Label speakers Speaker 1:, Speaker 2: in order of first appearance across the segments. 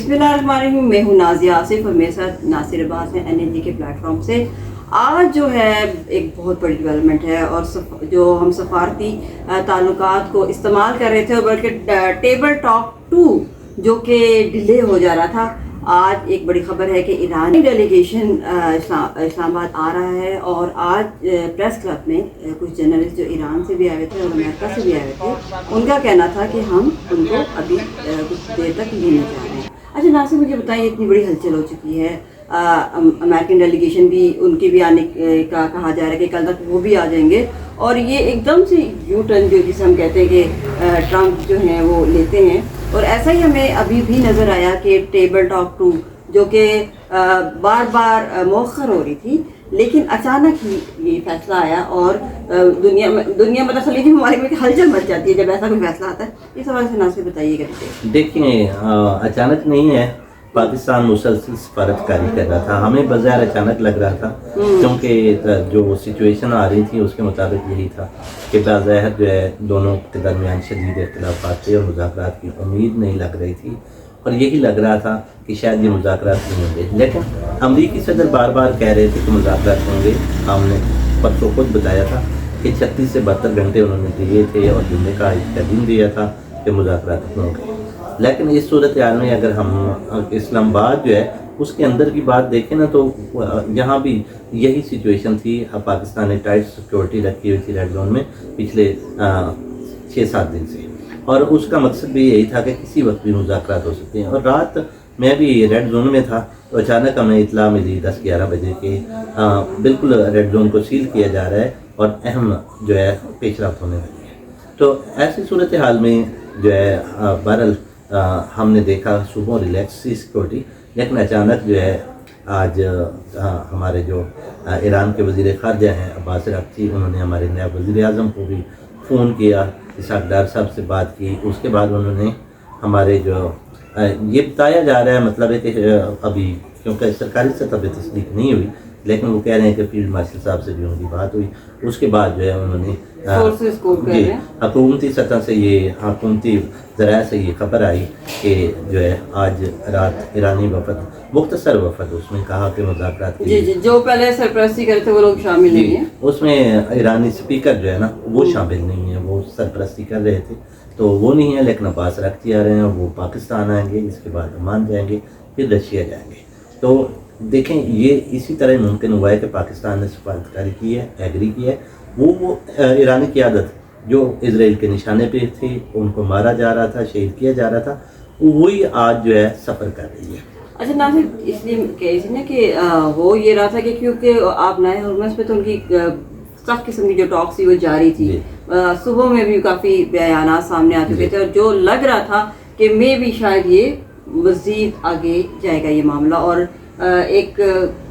Speaker 1: बिस्मिल्लाहिर्रहमानिर्रहीम, मैं हूँ नाज़िया आसिफ और मेरे साथ नासिर अब्बास हैं NNG के प्लेटफॉर्म से। आज जो है एक बहुत बड़ी डेवलपमेंट है और जो हम सफारती ताल्लुकात को इस्तेमाल कर रहे थे और बल्कि टेबल टॉक 2 जो कि डिले हो जा रहा था, आज एक बड़ी खबर है कि ईरानी डेलीगेशन इस्लामाबाद आ रहा है और आज प्रेस क्लब में कुछ जर्नलिस्ट जो ईरान से भी आए थे और अमेरिका से भी आए थे, उनका कहना था कि हम उनको अभी कुछ देर तक लेने जा रहे हैं। अच्छा नासिर, मुझे बताइए, इतनी बड़ी हलचल हो चुकी है, अमेरिकन डेलीगेशन भी उनके भी आने का कहा जा रहा है कि कल तक वो भी आ जाएंगे और ये एकदम से यू टर्न जो जिसे हम कहते हैं कि ट्रम्प जो हैं वो लेते हैं। और ऐसा ही हमें अभी भी नज़र आया कि टेबल टॉक 2 जो कि बार बार मौखर हो रही थी, लेकिन अचानक ही ये फैसला आया और दुनिया में तस्लीमी ममालिक में हलचल मच जाती है जब ऐसा कोई फैसला आता है। इस हवाले से नासिर बताइएगा।
Speaker 2: देखिए, अचानक नहीं है, पाकिस्तान मुसलसल सफारतकारी कर रहा था। हमें बज़ाहिर अचानक लग रहा था क्योंकि जो सिचुएशन आ रही थी उसके मुताबिक यही था कि बाज़ाहिर जो है दोनों के दरमियान शदीद इख्तिलाफ़ात थे और मुज़ाकरात की उम्मीद नहीं लग रही थी और यही लग रहा था कि शायद ये मुज़ाकरात नहीं होंगे। लेकिन अमरीकी सदर बार बार कह रहे थे कि मुज़ाकरात होंगे। हमने परसों खुद बताया था कि 36 से 72 घंटे उन्होंने दिए थे और जुम्मे का एक दिन दिया था कि मुज़ाकरात होंगे। लेकिन इस सूरत हाल में अगर हम इस्लामाबाद जो है उसके अंदर की बात देखें ना, तो यहाँ भी यही सिचुएशन थी। पाकिस्तान ने टाइट सिक्योरिटी रखी हुई थी रेड जोन में पिछले 6-7 दिन से, और उसका मकसद भी यही था कि किसी वक्त भी मुज़ाकरात हो सकते हैं। और रात मैं भी रेड जोन में था तो अचानक हमें इतला मिली 10-11 बजे के बिल्कुल रेड जोन को सील किया जा रहा है और अहम जो है पेशरफ्त होने लगी है। तो ऐसी सूरत हाल में जो है बहरहाल हमने देखा सुबह रिलैक्स सी सिक्योरिटी, लेकिन अचानक जो है आज हमारे जो ईरान के वज़ीर ख़ारजा हैं अब्बास अराग़ची, उन्होंने हमारे नायब वज़ीर आज़म को भी फ़ोन किया, इसहाक़ डार साहब से बात की। उसके बाद उन्होंने हमारे जो ये बताया जा रहा है, मतलब है कि अभी क्योंकि सरकारी सतह पर तस्दीक नहीं हुई, लेकिन वो कह रहे हैं कि फील्ड मार्शल साहब से भी उनकी बात हुई। उसके बाद जो है उन्होंने हुकूमती सतह से हुकूमती ज़राए से ये खबर आई कि जो है आज रात ईरानी वफद, मुख्तसर वफद, उसमें कहा कि मुज़ाकरात
Speaker 1: जो पहले सरपरस्ती करे थे वो लोग शामिल नहीं हैं।
Speaker 2: उसमें ईरानी स्पीकर जो है ना वो शामिल नहीं है, वो सरपरस्ती कर रहे थे तो वो नहीं है। लेकिन अब्बास अराग़ची आ रहे हैं, वो पाकिस्तान आएंगे, इसके बाद ओमान जाएंगे, फिर रशिया जाएंगे। तो देखें, ये इसी तरह मुमकिन हुआ है कि पाकिस्तान ने सफारतकारी की है, एग्री किया है। वो ईरानी क़यादत जो इजराइल के निशाने पे थे, उनको मारा जा रहा था, शहीद किया जा रहा था, वही आज जो है सफ़र कर रही है।
Speaker 1: अच्छा नासिर, इसलिए कह ना कि हो ये रहा था कि क्योंकि आप नए हरमस पे तो उनकी सख्त किस्म की जो टॉक थी वो जारी थी। सुबह में भी काफ़ी बयान सामने आ चुके थे और जो लग रहा था कि मैं भी शायद ये मज़ीद आगे जाएगा ये मामला, और एक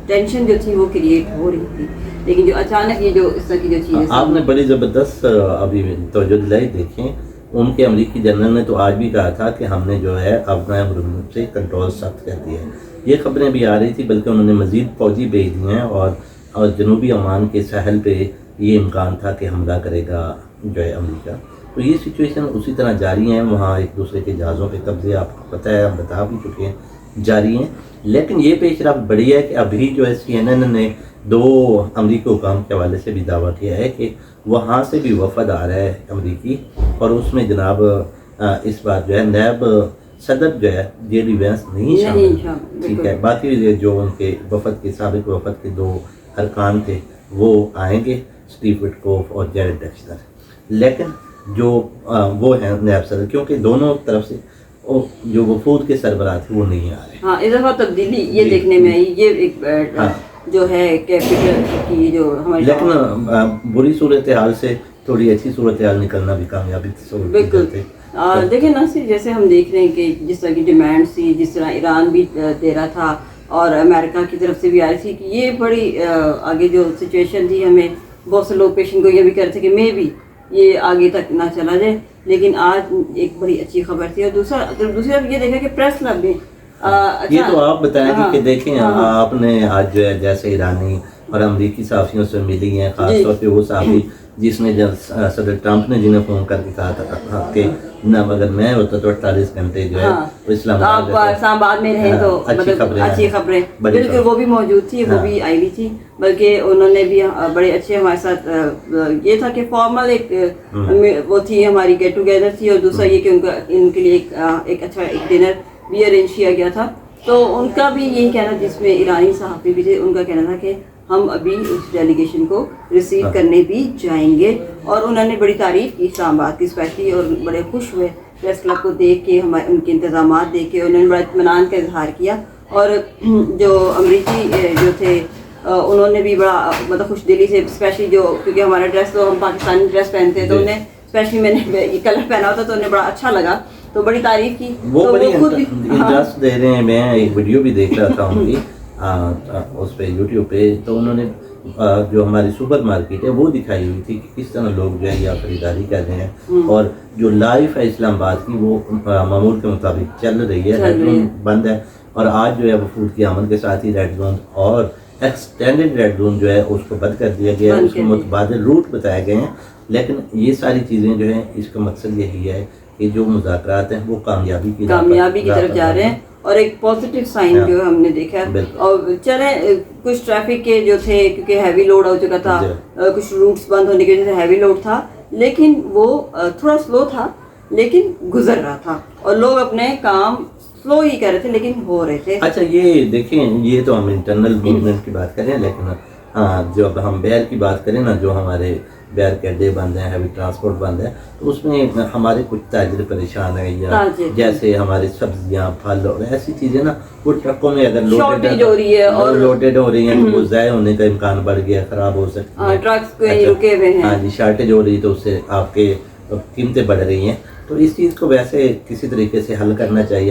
Speaker 1: टेंशन जो थी वो क्रिएट हो रही थी। लेकिन जो अचानक ये जो इस तरह की जो चीज़ें
Speaker 2: आपने बड़ी ज़बरदस्त अभी तवज्जो दिलाई। देखें, उनके अमरीकी जनरल ने तो आज भी कहा था कि हमने जो है अपना हुर्मुज़ से कंट्रोल सख्त कर दिया है। ये खबरें भी आ रही थी, बल्कि उन्होंने मज़ीद फौजी भेज दिए हैं और जनूबी ओमान के साहल पे ये इम्कान था कि हमला करेगा जो है अमेरिका। तो ये सिचुएशन उसी तरह जारी है। वहाँ एक दूसरे के जहाज़ों पे कब्जे, आपको पता है, हम बता भी चुके हैं, जारी हैं। लेकिन ये पेशरफ्त बढ़ी है कि अभी जो है CNN ने 2 अमरीकी हुकाम के हवाले से भी दावा किया है कि वहाँ से भी वफद आ रहा है अमरीकी, और उसमें जनाब इस बार जो है नायब सदर जो है JD वैंस नहीं शामिल, ठीक है। बाकी जो उनके वफद के साबिक वफद के 2 अरकान थे वो आएंगे, स्टीव विटकोफ और जेरेड डेक्स्टर। लेकिन जो वो हैं नायब सदर, क्योंकि दोनों तरफ से जो वफूद के सरबराह थे वो नहीं आ रहे।
Speaker 1: हाँ, इस दफ़ा तब्दीली ये देखने में आई, ये एक जो है कैपिटल की जो हमारी,
Speaker 2: लेकिन बुरी सूरत हाल से थोड़ी अच्छी सूरत हाल निकलना भी कामयाबी
Speaker 1: बिल्कुल। देखें नासिर, जैसे हम देख रहे हैं कि जिस तरह की डिमांड थी, जिस तरह ईरान भी दे रहा था और अमेरिका की तरफ से भी आ रही थी कि ये बड़ी आगे जो सिचुएशन थी, हमें बहुत से लोग पेशन को ये भी कह रहे थे कि मैं भी ये आगे तक ना चला जाए। लेकिन आज एक बड़ी अच्छी खबर थी। और दूसरी तरफ ये देखा कि प्रेस क्लब में
Speaker 2: ये तो आप बताएंगे कि देखें, आपने आज जो है जैसे ईरानी और अमरीकी सहाफ़ियों से मिली हैं, ख़ास तौर पे वो सहाफ़ी जिसने जब सदर ट्रंप ने जिन्हें फ़ोन करके कहा था कि ना अगर मैं होता तो 48 घंटे जो है वो
Speaker 1: आप इस्लामाबाद में रहे तो मतलब अच्छी खबरें बिल्कुल वो भी मौजूद थी, वो भी आई हुई थी, बल्कि उन्होंने भी बड़े अच्छे हमारे साथ ये था कि फॉर्मल एक वो थी, हमारी गेट टुगेदर थी, और दूसरा ये कि इनके लिए एक अच्छा एक डिनर भी अरेंज किया गया था। तो उनका भी यही कहना, जिसमें ईरानी सहाफ़ी भी थे, उनका कहना था कि हम अभी उस डेलीगेशन को रिसीव करने भी जाएंगे, और उन्होंने बड़ी तारीफ़ की इस्लामाबाद की स्पेशली, और बड़े खुश हुए प्रेस क्लब को देख के, हमारे उनके इंतज़ामात देख के, उन्होंने बड़ा इत्मीनान का इजहार किया। और जो अमरीकी जो थे उन्होंने भी बड़ा मतलब खुश दिली से, स्पेशली जो क्योंकि हमारा ड्रेस तो हम पाकिस्तानी ड्रेस पहनते हैं, तो उन्हें स्पेशली मैंने ये कलर पहना होता तो उन्हें बड़ा अच्छा लगा, तो बड़ी तारीफ़ की।
Speaker 2: वो
Speaker 1: तो
Speaker 2: बड़ी
Speaker 1: खुद भी
Speaker 2: इंटरेस्ट दे रहे हैं। मैं एक वीडियो भी देख रहा था उनकी उस पे यूट्यूब पे, तो उन्होंने जो हमारी सुपर मार्केट है वो दिखाई हुई थी कि किस तरह लोग जो है यहाँ खरीदारी कर रहे हैं, और जो लाइफ है इस्लामाबाद की वो मामूल के मुताबिक चल रही है। रेड जोन बंद है, और आज जो है वो फूड की आमद के साथ ही रेड जोन और एक्सटेंडेड रेड जोन जो है उसको बंद कर दिया गया है, उसके मुतबादिल रूट बताए गए हैं। लेकिन ये सारी चीज़ें जो हैं इसका मकसद यही है कि जो मुज़ाकरात हैं वो कामयाबी की
Speaker 1: तरफ जा रहे हैं, और एक पॉजिटिव साइन जो हमने देखा है। और चले कुछ ट्रैफिक के जो थे, क्योंकि हैवी लोड हो चुका था, कुछ रूट्स बंद होने की वजह से हैवी लोड था, लेकिन वो थोड़ा स्लो था, लेकिन गुजर रहा था, और लोग अपने काम स्लो ही कर रहे थे, लेकिन हो रहे थे।
Speaker 2: अच्छा, ये देखें, ये तो हम इंटरनल मूवमेंट की बात करें, लेकिन हाँ, जब हम बैर की बात करें ना, जो हमारे बैर के अड्डे बंद हैं, हैवी ट्रांसपोर्ट बंद है, तो उसमें हमारे कुछ ताजिर परेशान है, या जैसे हमारे सब्जियां, फल और ऐसी चीज़ें ना, वो ट्रकों में अगर लोडेड हो रही है तो वो ज़ाय होने का इम्कान बढ़ गया, ख़राब हो सकती है,
Speaker 1: ट्रक्स रुके हुए हैं,
Speaker 2: हाँ जी, शार्टेज हो रही है, तो उससे आपके कीमतें बढ़ रही हैं। तो इस चीज़ को वैसे किसी तरीके से हल करना चाहिए,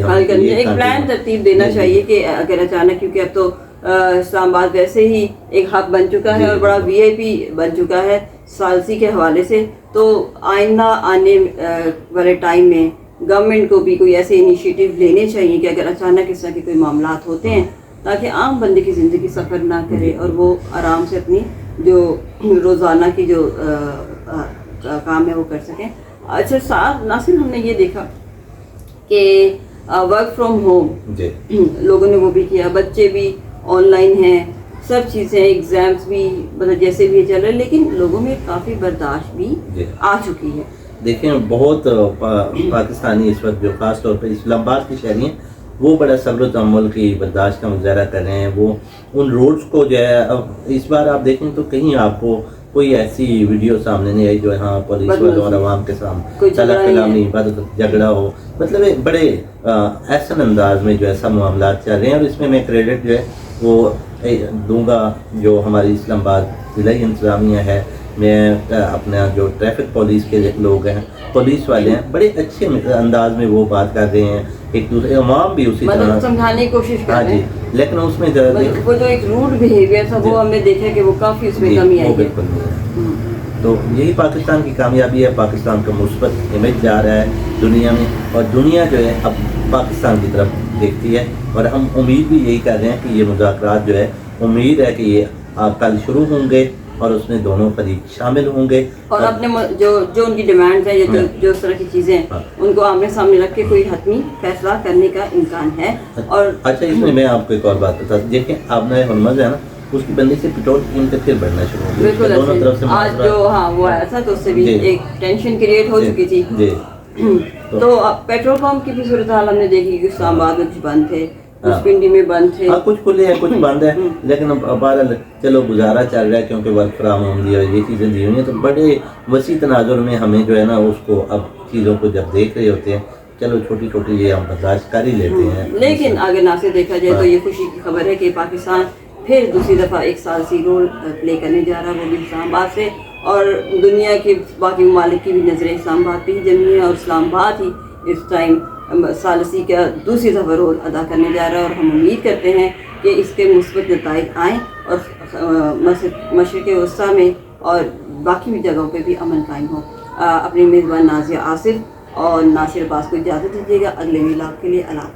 Speaker 1: एक प्लान तरतीब देना चाहिए कि अगर अचानक, क्योंकि अब तो इस्लामाबाद वैसे ही एक हब बन चुका है और बड़ा वीआईपी बन चुका है सालसी के हवाले से, तो आइंदा आने वाले टाइम में गवर्नमेंट को भी कोई ऐसे इनिशिएटिव लेने चाहिए कि अगर अचानक इस तरह के कोई मामलात होते हैं, ताकि आम बंदे की ज़िंदगी सफ़र ना करे और वो आराम से अपनी जो रोज़ाना की जो काम है वो कर सकें। अच्छा साथ नासिर, हमने ये देखा कि वर्क फ्रॉम होम लोगों ने वो भी किया, बच्चे भी ऑनलाइन हैं, सब चीज़ें, एग्जाम्स भी मतलब जैसे भी चल रहे हैं, लेकिन लोगों में काफ़ी बर्दाश्त भी आ चुकी है।
Speaker 2: देखें, बहुत पाकिस्तानी इस वक्त जो ख़ास तौर पर इस्लामाबाद की शहरी हैं, वो बड़ा सब्र तहम्मुल की बर्दाश्त का मुजाहरा कर रहे हैं। वो उन रोड्स को जो है, अब इस बार आप देखें तो कहीं आपको कोई ऐसी वीडियो सामने नहीं आई जो यहाँ पुलिस वालों और आवाम के सामने तलब कलामी झगड़ा हो, मतलब एक बड़े ऐसा अंदाज में जो है सब मामला चल रहे हैं। और इसमें मैं क्रेडिट जो है वो दूंगा जो हमारी इस्लामाबाद ज़िला इंतज़ामिया है, मैं अपना जो ट्रैफिक पुलिस के लोग हैं, पुलिस वाले हैं, बड़े अच्छे अंदाज में वो बात कर रहे हैं, एक दूसरे अवाम भी उसी तरह
Speaker 1: समझाने की कोशिश कर रहे हैं।
Speaker 2: लेकिन उसमें
Speaker 1: वो जो एक रूड बिहेवियर था, वो हमने देखा कि वो काफ़ी उसमें कमी आई है।
Speaker 2: बिल्कुल नहीं। तो यही पाकिस्तान की कामयाबी है, पाकिस्तान का मुस्बत इमेज जा रहा है दुनिया में, और दुनिया जो है अब पाकिस्तान की तरफ देखती है। और हम उम्मीद भी यही कर रहे हैं कि ये मुज़ाकरात जो है, उम्मीद है कि ये कल शुरू होंगे और उसमें दोनों फरीक शामिल होंगे,
Speaker 1: और अपने जो उनकी डिमांड्स हैं या जो इस तरह की चीज़ें उनको आमने सामने रख के कोई हतमी फैसला करने का इम्कान है। और
Speaker 2: अच्छा, इसमें मैं आपको एक और बात बता, देखिए आपने हरमज है ना, उसकी बंदी से पेट्रोल की कीमतें फिर बढ़ना शुरू हो गई, दोनों तरफ से
Speaker 1: आज जो वो आया था, तो उससे भी एक टेंशन क्रिएट हो चुकी थी। तो पेट्रोल पंप की भी सूरत हाल हमने देखी कि इस्लामाबाद में कुछ बंद थे, कुछ पिंडी में बंद थे,
Speaker 2: कुछ खुले हैं, कुछ बंद है, लेकिन अब बहरहाल चलो गुजारा चल रहा है, क्योंकि वर्क फ्राम होम दिया, ये चीज़ें दी हुई हैं। तो बड़े वसी तनाजुर में हमें जो है ना, उसको अब चीज़ों को जब देख रहे होते हैं, चलो छोटी छोटी ये हम बर्दाश्त कर ही लेते हैं।
Speaker 1: लेकिन आगे ना से देखा जाए तो ये खुशी की खबर है कि पाकिस्तान फिर दूसरी दफ़ा एक सालसी रोल प्ले करने जा रहा है, वो भी इस्लामाबाद से, और दुनिया के बाकी ममालिक की भी नज़रें इस्लामाबाद पे ही जमी है, और इस्लामाबाद ही इस टाइम सालसी का दूसरी दफ़ा रोल अदा करने जा रहा है। और हम उम्मीद करते हैं कि इसके मुस्बत नताइज आएँ और मशरिक़ वस्ता में और बाकी भी जगहों पे भी अमन कायम हो। अपनी मेज़बान नाज़िया आसिफ और नासिर अब्बास को इजाज़त दीजिएगा। अगले व्लॉग के लिए अल्लाह।